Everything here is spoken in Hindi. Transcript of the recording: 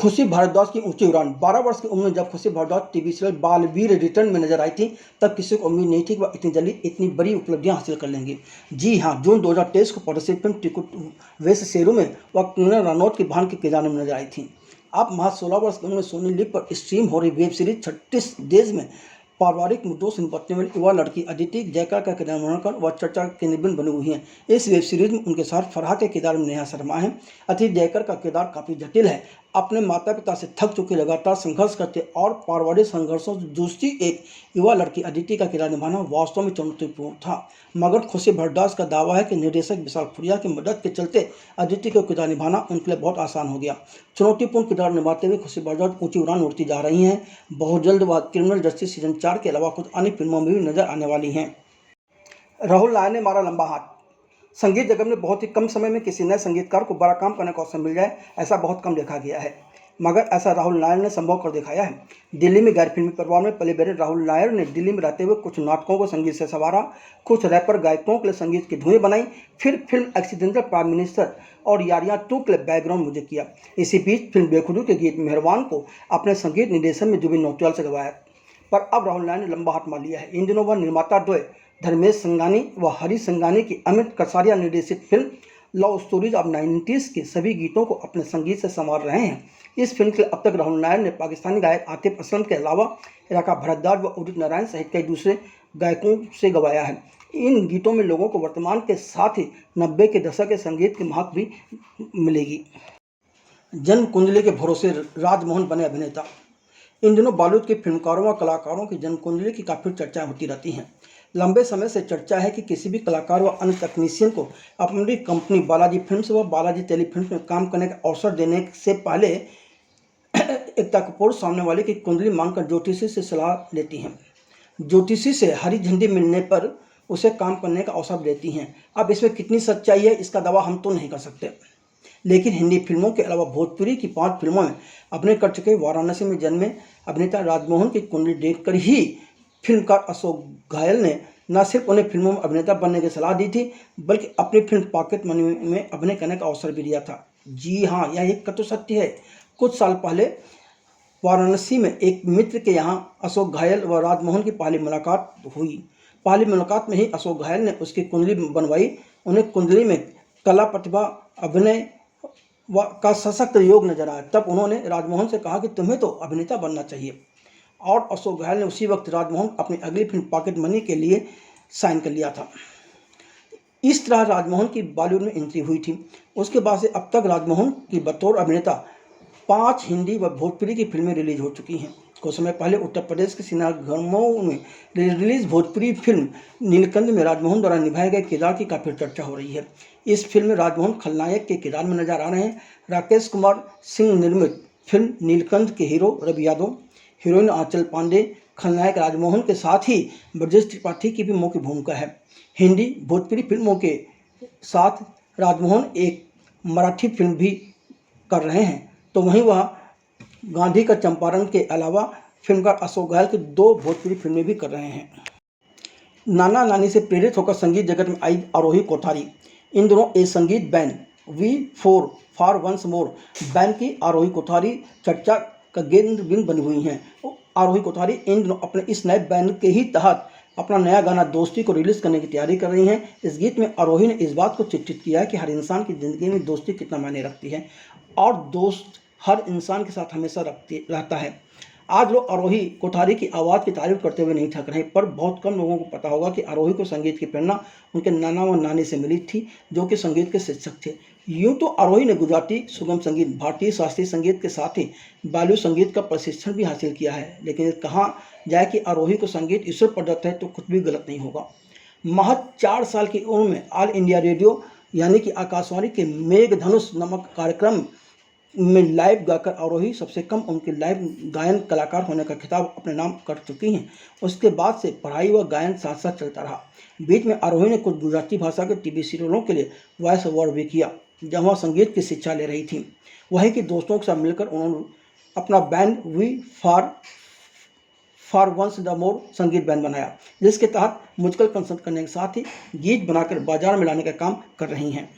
खुशी भारद्वाज की ऊंची उड़ान। 12 वर्ष की उम्र में जब Khushi Bhardwaj TV serial Baalveer return में नजर आई थी, तब किसी को उम्मीद नहीं थी कि वह इतनी जल्दी इतनी बड़ी उपलब्धियां हासिल कर लेंगी। जी हां, जून 2023 को प्रदर्शित फिल्म टिकट वेश शेरू में वह कंगना रनौत की बहन के किरदार में नजर आई थी। अब महज 16 वर्ष की उम्र में सोनी लिव पर स्ट्रीम हो रही वेब सीरीज 36 डेज में पारिवारिक मुद्दों से निपटने वाली युवा लड़की अदिति जयकर का किरदार बनाकर वह चर्चा के केंद्र बिंदु बनी हुई है। इस वेब सीरीज में उनके साथ फरहा के किरदार में नेहा शर्मा है। अदिति जयकर का किरदार काफ़ी जटिल है। अपने माता पिता से थक चुकी, लगातार संघर्ष करते और पारिवारिक संघर्षों से जूझती एक युवा लड़की अदिति का किरदार निभाना वास्तव में चुनौतीपूर्ण था। मगर खुशी भारद्वाज का दावा है कि निर्देशक विशाल फुरिया की मदद के चलते अदिति को किरदार निभाना उनके लिए बहुत आसान हो गया। चुनौतीपूर्ण किरदार निभाते हुए खुशी भारद्वाज ऊंची उड़ान उड़ती जा रही हैं। बहुत जल्द वह क्रिमिनल जस्टिस सीजन 4 के अलावा कुछ अन्य फिल्मों में भी नजर आने वाली हैं। राहुल नायर ने मारा लंबा हाथ। संगीत जगत में बहुत ही कम समय में किसी नए संगीतकार को बड़ा काम करने का अवसर मिल जाए, ऐसा बहुत कम देखा गया है, मगर ऐसा राहुल नायर ने संभव कर दिखाया है। दिल्ली में गैर फिल्मी परिवार में पले बड़े राहुल नायर ने दिल्ली में रहते हुए कुछ नाटकों को संगीत से संवारा, कुछ रैपर गायकों के लिए संगीत की धुनें बनाई, फिर फिल्म एक्सीडेंटल प्राइम मिनिस्टर और यारियां 2 के लिए बैकग्राउंड म्यूजिक किया। इसी बीच फिल्म बेखुदी के गीत मेहरबान को अपने संगीत निर्देशन में जुबिन नौटियाल से गवाया। पर अब राहुल नायर ने लंबा हाथ मार लिया है। इन दिनों वह निर्माता द्वय धर्मेश संघानी व हरी संघानी की अमित कसारिया निर्देशित film love stories of 90s के सभी गीतों को अपने संगीत से संवार रहे हैं। इस फिल्म के लिए अब तक राहुल नायर ने पाकिस्तानी गायक आतिफ असलम के अलावा इलाका भरद्वाज व उदित नारायण सहित कई दूसरे गायकों से गवाया है। इन गीतों में लोगों को वर्तमान के साथ ही 90 के दशक के संगीत की महक भी मिलेगी। जन्म कुंडली के भरोसे राजमोहन बने अभिनेता। इन दिनों बॉलीवुड के फिल्मकारों व कलाकारों की जन्म कुंडली की काफ़ी चर्चा होती रहती हैं। लंबे समय से चर्चा है कि किसी भी कलाकार व अन्य तकनीशियन को अपनी कंपनी बालाजी फिल्म्स व बालाजी टेलीफिल्म्स में काम करने का अवसर देने से पहले एकता कपूर सामने वाले की कुंडली मांगकर ज्योतिषी से सलाह लेती हैं। ज्योतिषी से हरी झंडी मिलने पर उसे काम करने का अवसर देती हैं। अब इसमें कितनी सच्चाई है, इसका दावा हम तो नहीं कर सकते, लेकिन हिंदी फिल्मों के अलावा भोजपुरी की 5 फिल्मों में अभिनय कर चुके वाराणसी में जन्मे अभिनेता राजमोहन की कुंडली देखकर ही फिल्मकार अशोक घायल ने न सिर्फ उन्हें फिल्मों में अभिनेता बनने की सलाह दी थी, बल्कि अपनी फिल्म पॉकेट मनी में अभिनय करने का अवसर भी दिया था। जी हाँ, यह एक कटु सत्य है। कुछ साल पहले वाराणसी में एक मित्र के यहाँ अशोक घायल व राजमोहन की पहली मुलाकात हुई। पहली मुलाकात में ही अशोक घायल ने उसकी कुंडली बनवाई। उन्हें कुंडली में कला, प्रतिभा, अभिनय का सशक्त योग नजर आया। तब उन्होंने राजमोहन से कहा कि तुम्हें तो अभिनेता बनना चाहिए, और अशोक घायल ने उसी वक्त राजमोहन अपनी अगली फिल्म पॉकेट मनी के लिए साइन कर लिया था। इस तरह राजमोहन की बॉलीवुड में एंट्री हुई थी। उसके बाद से अब तक राजमोहन की बतौर अभिनेता 5 हिंदी व भोजपुरी की फिल्में रिलीज हो चुकी हैं। कुछ समय पहले उत्तर प्रदेश के सिनेमाघरों में रिलीज भोजपुरी फिल्म नीलकंठ में राजमोहन द्वारा निभाए गए किरदार की काफ़ी चर्चा हो रही है। इस फिल्म में राजमोहन खलनायक के किरदार में नजर आ रहे हैं। राकेश कुमार सिंह निर्मित फिल्म नीलकंठ के हीरो रवि यादव, हीरोइन आंचल पांडे, खलनायक राजमोहन के साथ ही ब्रजेश त्रिपाठी की भी मुख्य भूमिका है। हिंदी भोजपुरी फिल्मों के साथ राजमोहन एक मराठी फिल्म भी कर रहे हैं, तो वहीं वह गांधी का चंपारण के अलावा फिल्मकार अशोक घायल की 2 भोजपुरी फिल्में भी कर रहे हैं। नाना नानी से प्रेरित होकर संगीत जगत में आई आरोही कोठारी। इन दिनों एक संगीत band V4 for once more band की आरोही कोठारी चर्चा का केंद्र बिंदु बनी हुई हैं। आरोही कोठारी इन दिनों अपने इस नए बैंड के ही तहत अपना नया गाना दोस्ती को रिलीज करने की तैयारी कर रही हैं। इस गीत में आरोही ने इस बात को चित्रित किया है कि हर इंसान की ज़िंदगी में दोस्ती कितना मायने रखती है, और दोस्त हर इंसान के साथ हमेशा रहता है। आज लोग आरोही कोठारी की आवाज़ की तारीफ करते हुए नहीं थक रहे, पर बहुत कम लोगों को पता होगा कि आरोही को संगीत की प्रेरणा उनके नाना व नानी से मिली थी, जो कि संगीत के शिक्षक थे। यूँ तो आरोही ने गुजराती सुगम संगीत, भारतीय शास्त्रीय संगीत के साथ ही बॉलीवुड संगीत का प्रशिक्षण भी हासिल किया है, लेकिन कहा जाए कि आरोही को संगीत ईश्वर प्रदत्त है तो कुछ भी गलत नहीं होगा। महज 4 साल की उम्र में ऑल इंडिया रेडियो यानी कि आकाशवाणी के मेघधनुष नामक कार्यक्रम में लाइव गाकर आरोही सबसे कम उनके लाइव गायन कलाकार होने का खिताब अपने नाम कर चुकी हैं। उसके बाद से पढ़ाई व गायन साथ साथ चलता रहा। बीच में आरोही ने कुछ गुजराती भाषा के टीवी सीरियलों के लिए वॉइस ओवर भी किया, जहाँ वह संगीत की शिक्षा ले रही थी। वहीं की दोस्तों के साथ मिलकर उन्होंने अपना band for once the more संगीत बैंड बनाया, जिसके तहत म्यूजिकल कंसर्ट करने के साथ ही गीत बनाकर बाजार में लाने का काम कर रही हैं।